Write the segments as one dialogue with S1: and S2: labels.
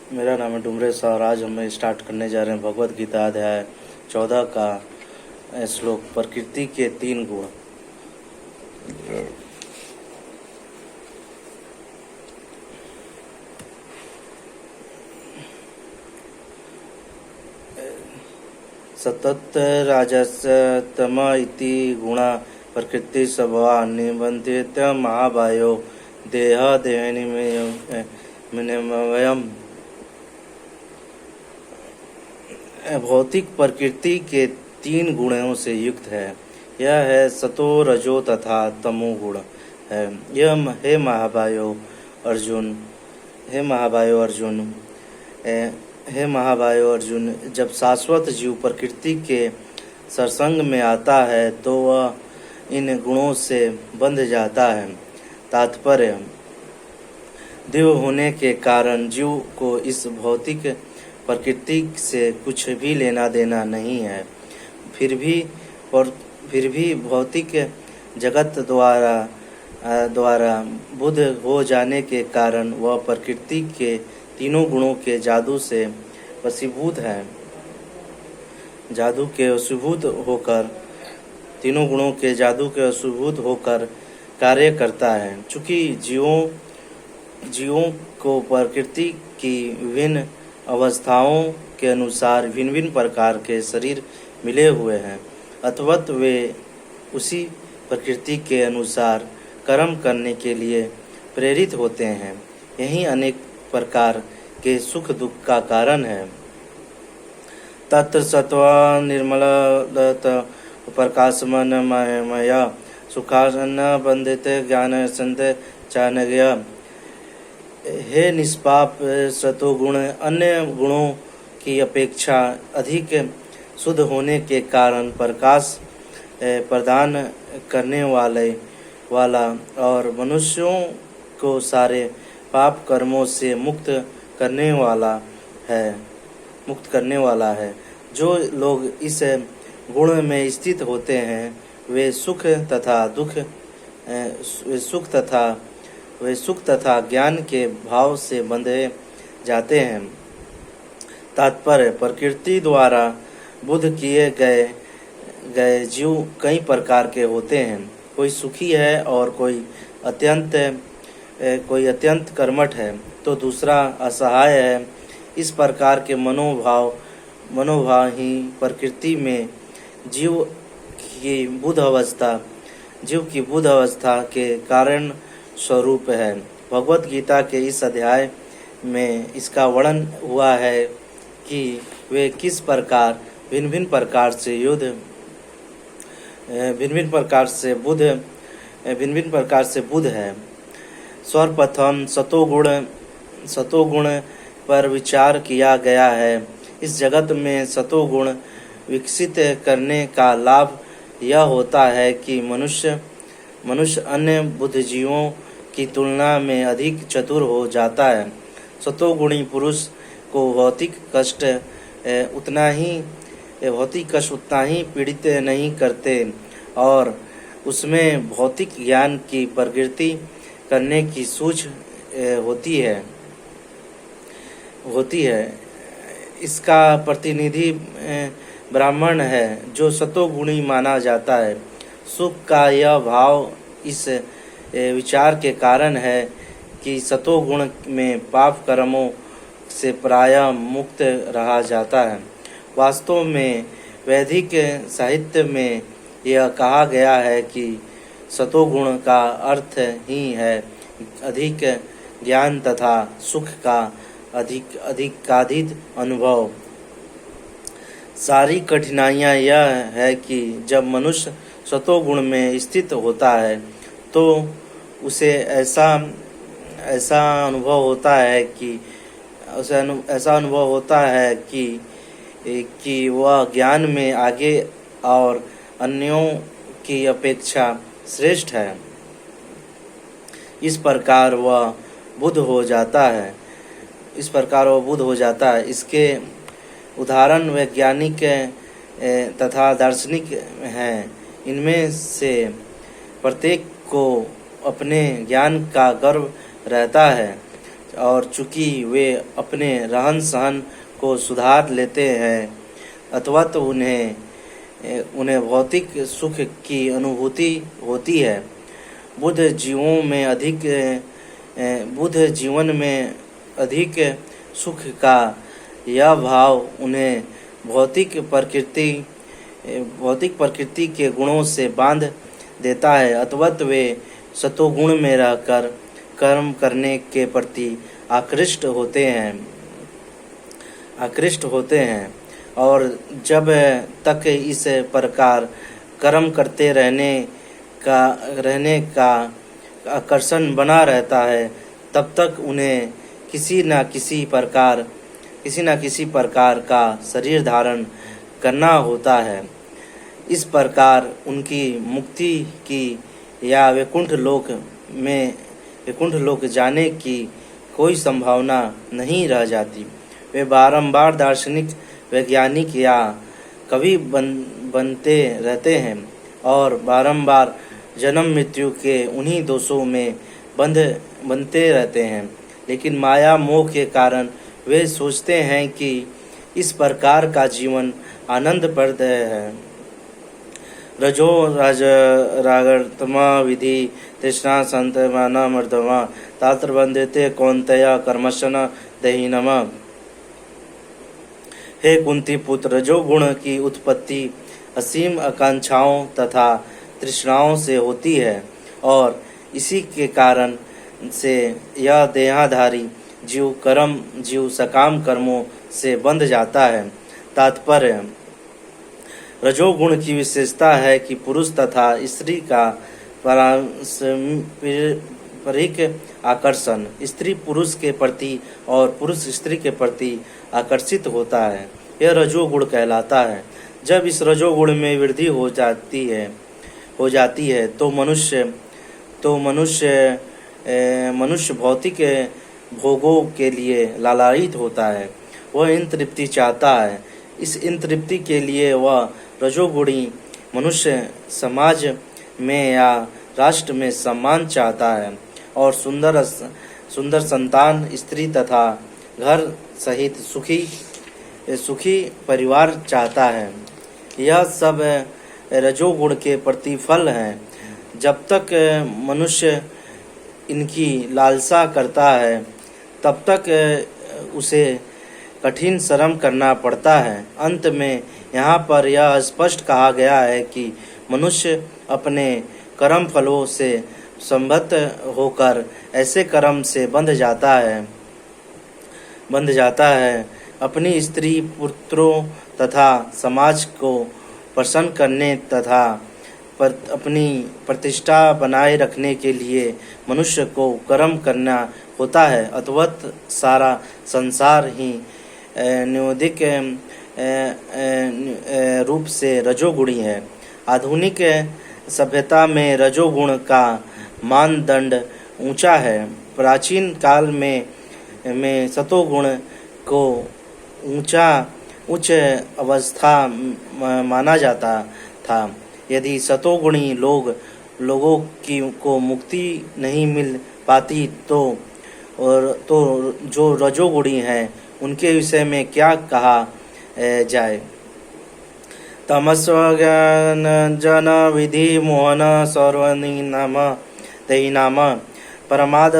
S1: मेरा नाम है डुमरेश और आज हम स्टार्ट करने जा रहे हैं भगवत गीता अध्याय 14 का श्लोक प्रकृति के 3 गुण। सतत राजस तम इति गुणा प्रकृति स्वभाव निबंधित महाबायो देह देहनिमयम। भौतिक प्रकृति के 3 गुणों से युक्त है। यह है सतो रजो तथा तमो गुण है। यह हे महाबायो अर्जुन, जब शाश्वत जीव प्रकृति के सरसंग में आता है तो वह इन गुणों से बंध जाता है। तात्पर्य, देव होने के कारण जीव को इस भौतिक प्रकृति से कुछ भी लेना देना नहीं है। फिर भी भौतिक जगत द्वारा बुद्ध हो जाने के कारण वह प्रकृति के 3 गुणों के जादू से वशीभूत है। तीनों गुणों के जादू के वशीभूत होकर कार्य करता है। चूँकि जीवों को प्रकृति की विभिन्न अवस्थाओं के अनुसार भिन्न भिन्न प्रकार के शरीर मिले हुए हैं, अतवत वे उसी प्रकृति के अनुसार कर्म करने के लिए प्रेरित होते हैं। यही अनेक प्रकार के सुख दुख का कारण है। तत्र सत्व निर्मलत प्रकाशमय सुखासन बंधित ज्ञान संत चानज्ञ। हे निष्पाप सतोगुण अन्य गुणों की अपेक्षा अधिक शुद्ध होने के कारण प्रकाश प्रदान करने वाला और मनुष्यों को सारे पाप कर्मों से मुक्त करने वाला है। जो लोग इस गुण में स्थित होते हैं वे सुख तथा ज्ञान के भाव से बंधे जाते हैं। तात्पर्य, प्रकृति द्वारा बुद्ध किए गए जीव कई प्रकार के होते हैं। कोई सुखी है और कोई अत्यंत कर्मठ है तो दूसरा असहाय है। इस प्रकार के मनोभाव ही प्रकृति में जीव की बुद्ध अवस्था के कारण स्वरूप है। भगवत गीता के इस अध्याय में इसका वर्णन हुआ है कि वे किस प्रकार भिन्न भिन्न प्रकार से बुद्ध है। सर्वप्रथम सतोगुण पर विचार किया गया है। इस जगत में सतोगुण विकसित करने का लाभ यह होता है कि मनुष्य अन्य बुद्धिजीवों की तुलना में अधिक चतुर हो जाता है। सतोगुणी पुरुष को भौतिक कष्ट उतना ही पीड़ित नहीं करते और उसमें भौतिक ज्ञान की प्रगति करने की सूझ होती है। इसका प्रतिनिधि ब्राह्मण है जो सतोगुणी माना जाता है। सुख का यह भाव इस विचार के कारण है कि सतोगुण में पाप कर्मों से प्रायः मुक्त रहा जाता है। वास्तव में वैदिक साहित्य में यह कहा गया है कि सतोगुण का अर्थ ही है अधिक ज्ञान तथा सुख का अधिकाधिक अनुभव। सारी कठिनाइयाँ यह है कि जब मनुष्य सतोगुण में स्थित होता है तो उसे ऐसा अनुभव होता है कि वह ज्ञान में आगे और अन्यों की अपेक्षा श्रेष्ठ है। इस प्रकार वह बुद्ध हो जाता है। इसके उदाहरण वैज्ञानिक तथा दार्शनिक हैं। इनमें से प्रत्येक को अपने ज्ञान का गर्व रहता है। और चूंकि वे अपने रहन सहन को सुधार लेते हैं अथवा तो उन्हें भौतिक सुख की अनुभूति होती है। बुद्ध जीवन में अधिक सुख का यह भाव उन्हें भौतिक प्रकृति के गुणों से बांध देता है अथवा वे सतोगुण में रहकर कर्म करने के प्रति आकृष्ट होते हैं और जब तक इस प्रकार कर्म करते रहने का आकर्षण बना रहता है तब तक उन्हें किसी न किसी प्रकार का शरीर धारण करना होता है। इस प्रकार उनकी मुक्ति की या वैकुंठ लोक जाने की कोई संभावना नहीं रह जाती। वे बारंबार दार्शनिक, वैज्ञानिक या कवि बनते रहते हैं और बारंबार जन्म मृत्यु के उन्हीं दोषों में बनते रहते हैं, लेकिन माया मोह के कारण वे सोचते हैं कि इस प्रकार का जीवन आनंदप्रद है। रजो रागर्तमा विधि तृष्णा संत माना मर्दमा तात्र बंधते कौंतया कर्मशन दहीनम। हे कुंती पुत्र, रजोगुण की उत्पत्ति असीम आकांक्षाओं तथा तृष्णाओं से होती है और इसी के कारण से यह देहाधारी जीव सकाम कर्मों से बंध जाता है। तात्पर्य, रजोगुण की विशेषता है कि पुरुष तथा स्त्री का पारस्परिक आकर्षण स्त्री पुरुष के प्रति और पुरुष स्त्री के प्रति आकर्षित होता है। यह रजोगुण कहलाता है। जब इस रजोगुण में वृद्धि हो जाती है तो मनुष्य भौतिक भोगों के लिए लालायित होता है। वह इन तृप्ति चाहता है। इस इन तृप्ति के लिए वह रजोगुणी मनुष्य समाज में या राष्ट्र में सम्मान चाहता है और सुंदर संतान, स्त्री तथा घर सहित सुखी परिवार चाहता है। यह सब रजोगुण के प्रतिफल हैं। जब तक मनुष्य इनकी लालसा करता है तब तक उसे कठिन श्रम करना पड़ता है। अंत में यहाँ पर यह स्पष्ट कहा गया है कि मनुष्य अपने कर्म फलों से संबद्ध होकर ऐसे कर्म से बंध जाता है अपनी स्त्री पुत्रों तथा समाज को प्रसन्न करने तथा अपनी प्रतिष्ठा बनाए रखने के लिए मनुष्य को कर्म करना होता है। अथवत सारा संसार ही न्योदिक रूप से रजोगुणी है। आधुनिक सभ्यता में रजोगुण का मानदंड ऊंचा है। प्राचीन काल में सतोगुण को उच्च अवस्था माना जाता था। यदि सतोगुणी लोगों को मुक्ति नहीं मिल पाती तो जो रजोगुणी हैं उनके विषय में क्या कहा जाए। तमस्वज्ञान जन विधि मोहन सर्वनिनाम परमाद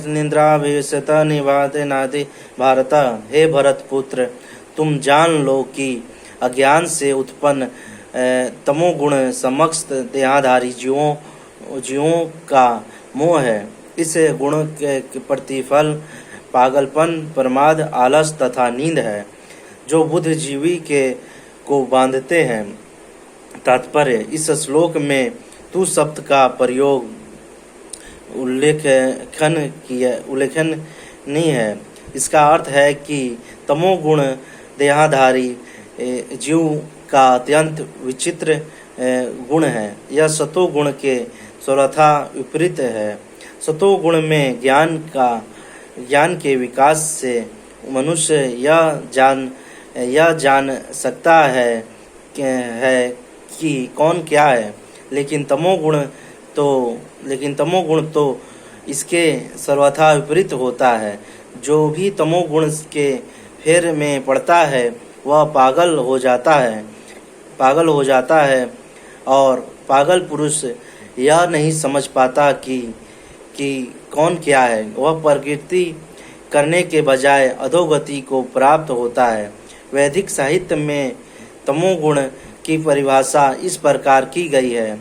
S1: निद्रा विशत निवाद नादि भारत। हे भरत पुत्र, तुम जान लो कि अज्ञान से उत्पन्न तमोगुण समस्त देहाधारी जीवों का मोह है। इस गुण के प्रतिफल पागलपन, प्रमाद, आलस तथा नींद है जो बुद्धिजीवी को बांधते हैं। तात्पर्य, इस श्लोक में तू शब्द का प्रयोग उल्लेखन नहीं है। इसका अर्थ है कि तमोगुण देहाधारी जीव का अत्यंत विचित्र गुण है। यह सतोगुण के सर्वथा विपरीत है। सतोगुण में ज्ञान के विकास से मनुष्य यह जान सकता है कि कौन क्या है, लेकिन तमोगुण तो इसके सर्वथा विपरीत होता है। जो भी तमोगुण के फेर में पड़ता है वह पागल हो जाता है और पागल पुरुष यह नहीं समझ पाता कि कौन क्या है। वह प्रकृति करने के बजाय अधोगति को प्राप्त होता है। वैदिक साहित्य में तमोगुण की परिभाषा इस प्रकार की गई है।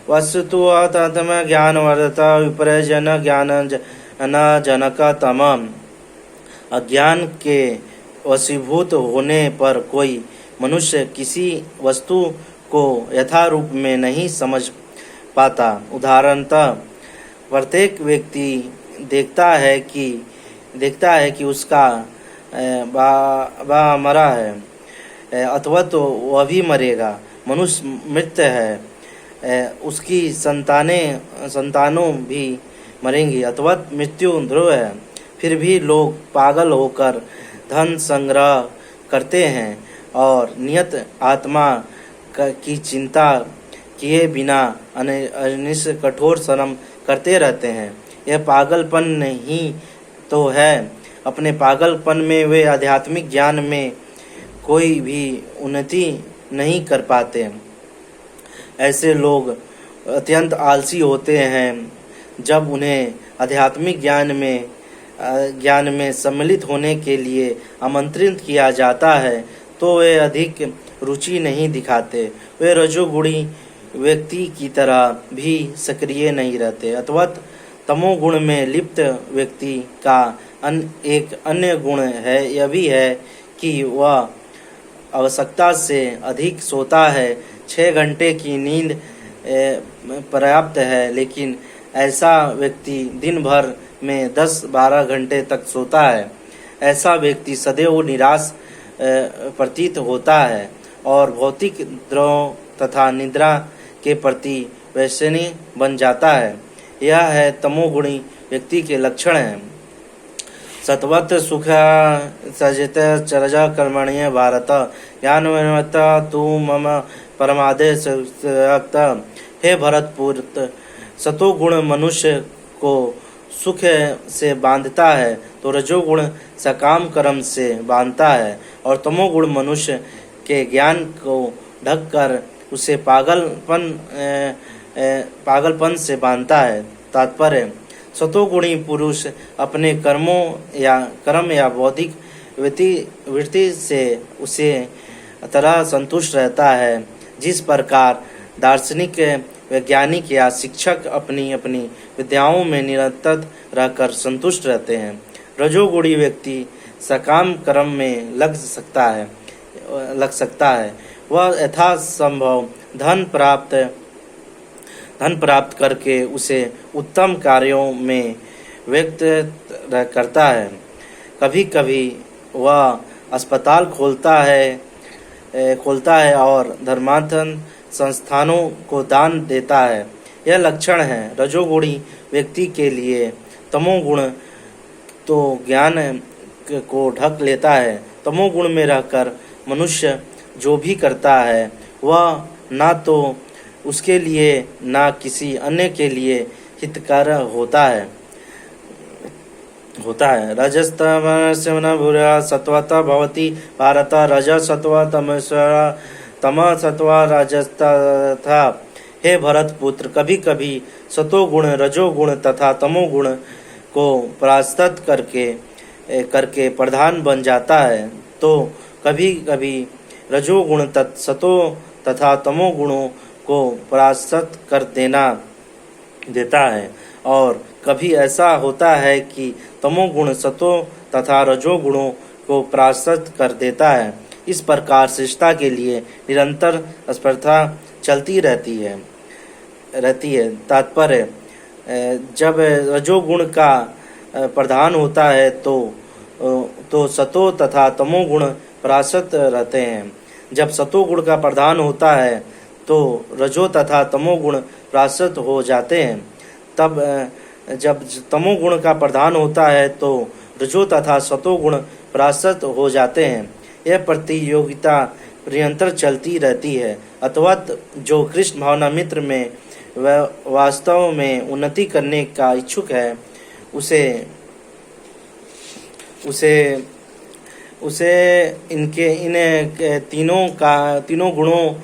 S1: वस्तुतु तम ज्ञान वर्धत विपर्यजन ज्ञान जनक तम। अज्ञान के वशीभूत होने पर कोई मनुष्य किसी वस्तु को यथारूप में नहीं समझ पाता। उदाहरणतः प्रत्येक व्यक्ति देखता है कि उसका बा मरा है अथवा तो वह भी मरेगा। मनुष्य मृत है, उसकी संतानों भी मरेंगी अथवा मृत्यु ध्रुव है। फिर भी लोग पागल होकर धन संग्रह करते हैं और नियत आत्मा की चिंता किए बिना अनिश कठोर श्रम करते रहते हैं। यह पागलपन ही तो है। अपने पागलपन में वे आध्यात्मिक ज्ञान में कोई भी उन्नति नहीं कर पाते। ऐसे लोग अत्यंत आलसी होते हैं। जब उन्हें आध्यात्मिक ज्ञान में सम्मिलित होने के लिए आमंत्रित किया जाता है तो वे अधिक रुचि नहीं दिखाते। वे रजोगुणी व्यक्ति की तरह भी सक्रिय नहीं रहते। अथवा तमोगुण में लिप्त व्यक्ति का एक अन्य गुण है यह भी है कि वह आवश्यकता से अधिक सोता है। 6 घंटे की नींद पर्याप्त है, लेकिन ऐसा व्यक्ति दिन भर में 10-12 घंटे तक सोता है। ऐसा व्यक्ति सदैव निराश प्रतीत होता है और भौतिक द्रव्यों तथा निद्रा के प्रति वैष्णवी बन जाता है। यह है तमोगुणी व्यक्ति के लक्षण हैं। सत्वत सुख सजित चरज कर्मण्य भारत ज्ञान तू मम परमादे सक्त। हे भरतपुत्र, सतोगुण मनुष्य को सुख से बांधता है तो रजोगुण सकाम कर्म से बांधता है और तमोगुण मनुष्य के ज्ञान को ढककर उसे पागलपन से बांधता है। तात्पर्य, सतोगुणी पुरुष अपने कर्म या बौद्धिक वृत्ति से उसे तरह संतुष्ट रहता है जिस प्रकार दार्शनिक, वैज्ञानिक या शिक्षक अपनी विद्याओं में निरंतर रहकर संतुष्ट रहते हैं। रजोगुणी व्यक्ति सकाम कर्म में लग सकता है। वह यथासंभव धन प्राप्त करके उसे उत्तम कार्यों में व्यक्त करता है। कभी कभी वह अस्पताल खोलता है और धर्मार्थ संस्थानों को दान देता है। यह लक्षण है। रजोगुणी व्यक्ति के लिए तमोगुण तो ज्ञान को ढक लेता है। तमोगुण में रहकर मनुष्य जो भी करता है वह ना तो उसके लिए ना किसी अन्य के लिए हितकर होता है। रजस्तमस्य भूरा सत्वत भवति भारत। रज सत्व तम सत्व रजस्तथा। हे भरतपुत्र, कभी कभी सतोगुण रजोगुण तथा तमोगुण को परास्त करके प्रधान बन जाता है तो कभी कभी रजोगुण सतो तथा तमोगुणों को परास्त कर देता है और कभी ऐसा होता है कि तमोगुण सतो तथा रजोगुणों को परास्त कर देता है। इस प्रकार शिष्टता के लिए निरंतर स्पर्धा चलती रहती है। तात्पर्य, जब रजोगुण का प्रधान होता है तो सतो तथा तमोगुण परास्त रहते हैं। जब सतोगुण का प्रधान होता है तो रजो तथा तमोगुण परास्त हो जाते हैं। तब जब तमोगुण का प्रधान होता है तो रजो तथा सतोगुण परास्त हो जाते हैं। यह प्रतियोगिता निरंतर चलती रहती है। अथवा जो कृष्ण भावना मित्र में वह वास्तव में उन्नति करने का इच्छुक है, उसे उसे उसे इनके इन तीनों गुणों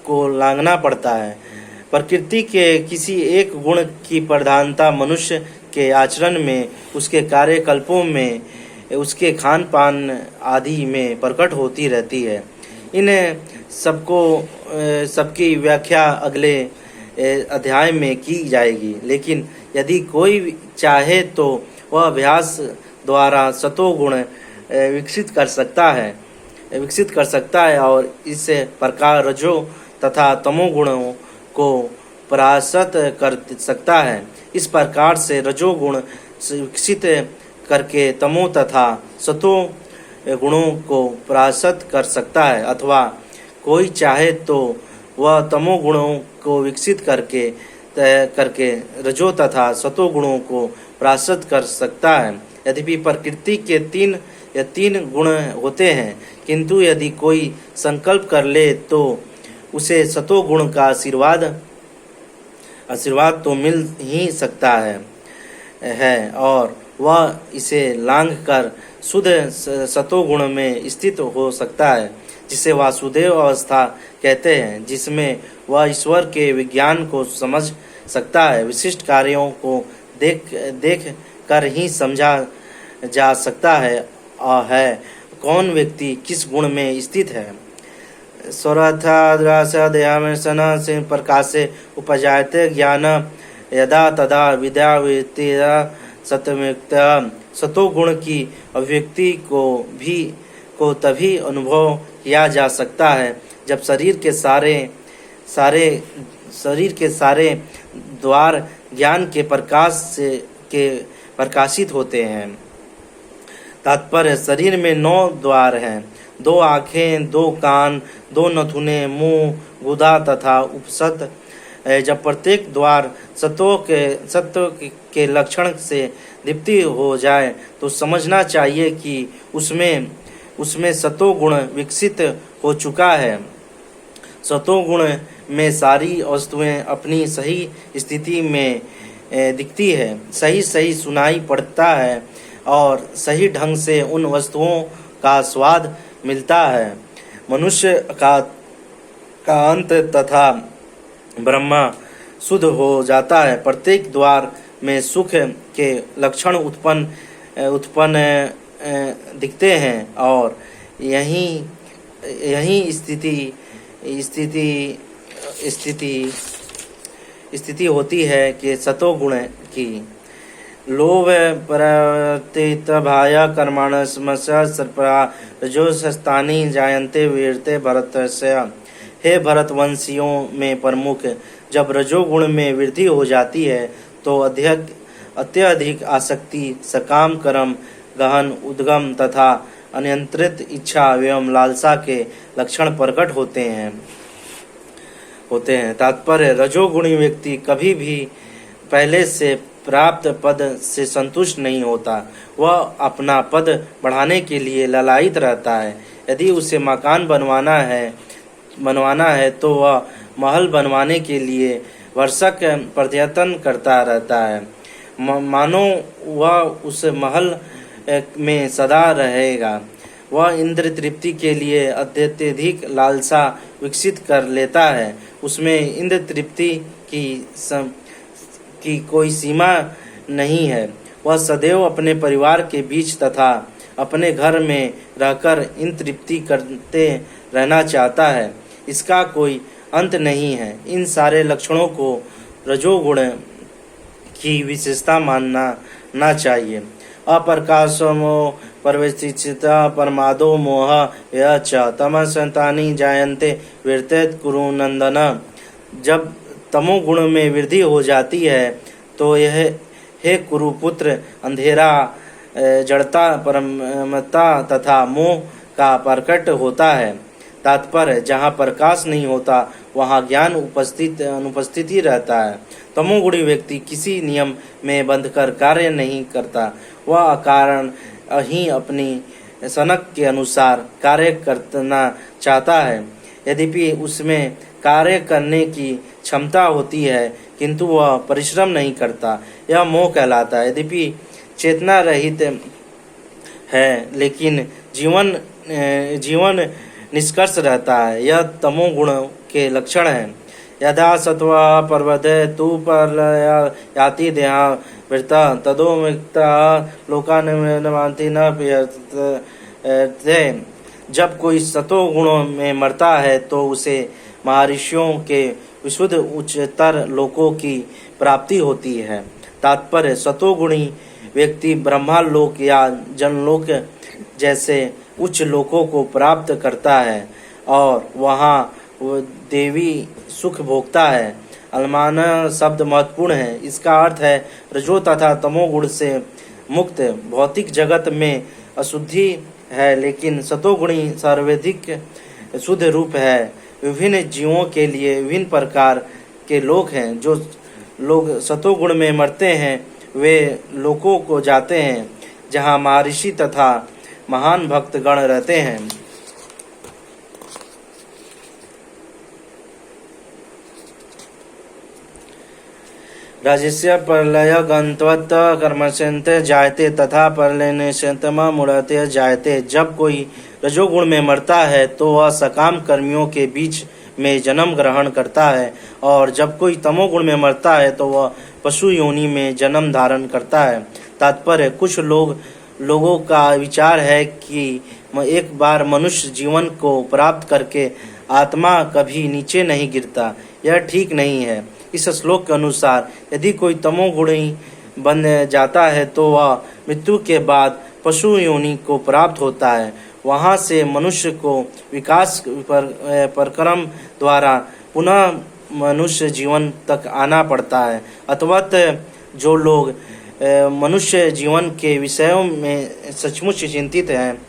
S1: को लांघना पड़ता है। प्रकृति के किसी एक गुण की प्रधानता मनुष्य के आचरण में, उसके कार्यकल्पों में, उसके खान पान आदि में प्रकट होती रहती है। इन सबकी व्याख्या अगले अध्याय में की जाएगी, लेकिन यदि कोई चाहे तो वह अभ्यास द्वारा सतोगुण विकसित कर सकता है और इस प्रकार रजो तथा तमोगुणों को परास्त कर सकता है। इस प्रकार से रजोगुण विकसित करके तमो तथा सतो गुणों को परास्त कर सकता है, अथवा कोई चाहे तो वह तमो गुणों को विकसित करके रजो तथा सतो गुणों को परास्त कर सकता है। यद्यपि प्रकृति के तीन गुण होते हैं, किंतु यदि कोई संकल्प कर ले तो उसे सतो गुण का आशीर्वाद तो मिल ही सकता है और वह इसे लांघ कर शुद्ध सतोगुण में स्थित हो सकता है, जिसे वासुदेव अवस्था कहते हैं, जिसमें वह ईश्वर के विज्ञान को समझ सकता है। विशिष्ट कार्यों को देख कर ही समझा जा सकता है कौन व्यक्ति किस गुण में स्थित है। स्वरथाद्रासदेहामर्शन से प्रकाशे उपजायते ज्ञान यदा तदा विद्यावृत्तिया सतमुक्त। सतोगुण की अभिव्यक्ति को तभी अनुभव किया जा सकता है जब शरीर के सारे द्वार ज्ञान के प्रकाशित होते हैं। तात्पर्य, शरीर में 9 द्वार हैं, 2 आँखें, 2 कान, 2 नथुने, मुंह, गुदा तथा उपसत। जब प्रत्येक द्वार सत्व के लक्षण से दीप्ति हो जाए तो समझना चाहिए कि उसमें सतोगुण विकसित हो चुका है। सतोगुण में सारी वस्तुएं अपनी सही स्थिति में दिखती है, सही सुनाई पड़ता है और सही ढंग से उन वस्तुओं का स्वाद मिलता है। मनुष्य का अंत तथा ब्रह्मा शुद्ध हो जाता है। प्रत्येक द्वार में सुख के लक्षण उत्पन्न दिखते हैं और यही स्थिति होती है कि सतोगुण की। लोभ प्रवर्तित भाया कर्माण समस्या सर्परा रजोस्थानी जायन्ते वीरते भरतस्य। हे भरतवंशियों में प्रमुख, जब रजोगुण में वृद्धि हो जाती है तो अत्यधिक आसक्ति, सकाम कर्म, गहन उद्गम तथा अनियंत्रित इच्छा एवं लालसा के लक्षण प्रकट होते हैं। तात्पर्य, रजोगुणी व्यक्ति कभी भी पहले से प्राप्त पद से संतुष्ट नहीं होता। वह अपना पद बढ़ाने के लिए ललायित रहता है। यदि उसे मकान बनवाना है तो वह महल बनवाने के लिए वर्षक प्रयत्न करता रहता है, मानो वह उस महल में सदा रहेगा। वह इंद्र तृप्ति के लिए अत्यधिक लालसा विकसित कर लेता है। उसमें इंद्र तृप्ति की कोई सीमा नहीं है। वह सदैव अपने परिवार के बीच तथा अपने घर में रहकर इन तृप्ति करते रहना चाहता है। इसका कोई अंत नहीं है। इन सारे लक्षणों को रजोगुण की विशेषता मानना चाहिए। अप्रकाशमो परवेशिता परमादो मोह यह च तमसंतानि जायन्ते वीर्तेत कुरु नंदन। जब तमोगुण में वृद्धि हो जाती है तो यह हे कुरुपुत्र अंधेरा, जड़ता, परमता तथा मोह का प्रकट होता है। तात्पर्य, जहाँ प्रकाश नहीं होता वहाँ ज्ञान अनुपस्थित ही रहता है। तमोगुणी व्यक्ति किसी नियम में बंधकर कार्य नहीं करता। वह अकारण ही अपनी सनक के अनुसार कार्य करना चाहता है। यद्यपि उसमें कार्य करने की क्षमता होती है किंतु वह परिश्रम नहीं करता, यह मोह कहलाता है। यद्यपि चेतना रहित है लेकिन जीवन निष्कर्ष रहता है, यह तमोगुण के लक्षण हैं। यदा सत्त्वा प्रवर्धते तु प्रलयाति देहा वृत्ता तदो मुक्ता लोकान्विति न पीयते। जब कोई सतोगुणों में मरता है तो उसे महर्षियों के विशुद्ध उच्चतर लोकों की प्राप्ति होती है। तात्पर्य, सतोगुणी व्यक्ति ब्रह्मालोक या जनलोक जैसे उच्च लोकों को प्राप्त करता है और वहाँ देवी सुख भोगता है। अलमान शब्द महत्वपूर्ण है। इसका अर्थ है रजो तथा तमोगुण से मुक्त। भौतिक जगत में अशुद्धि है लेकिन सतोगुणी सर्वाधिक शुद्ध रूप है। विभिन्न जीवों के लिए विभिन्न प्रकार के लोक हैं। जो लोग सतोगुण में मरते हैं वे लोकों को जाते हैं जहाँ महर्षि तथा महान भक्तगण रहते हैं। राजस्य प्रलय गंतवत कर्मशंत जायते तथा प्रलयनशंतम मुड़ते जायते। जब कोई रजोगुण में मरता है तो वह सकाम कर्मियों के बीच में जन्म ग्रहण करता है और जब कोई तमोगुण में मरता है तो वह पशु योनि में जन्म धारण करता है। तात्पर्य, कुछ लोगों का विचार है कि एक बार मनुष्य जीवन को प्राप्त करके आत्मा कभी नीचे नहीं गिरता। यह ठीक नहीं है। इस श्लोक के अनुसार यदि कोई तमोगुणी बन जाता है तो वह मृत्यु के बाद पशु योनि को प्राप्त होता है। वहाँ से मनुष्य को विकास परक्रम द्वारा पुनः मनुष्य जीवन तक आना पड़ता है। अतवत जो लोग मनुष्य जीवन के विषयों में सचमुच चिंतित हैं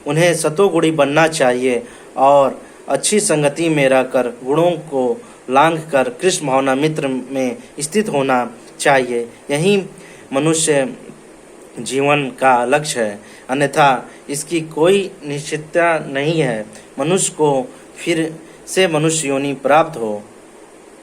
S1: उन्हें सतोगुणी बनना चाहिए और अच्छी संगति में रहकर गुणों को लांघ कर कृष्ण भावना मित्र में स्थित होना चाहिए। यही मनुष्य जीवन का लक्ष्य है, अन्यथा इसकी कोई निश्चितता नहीं है मनुष्य को फिर से मनुष्य योनि प्राप्त हो।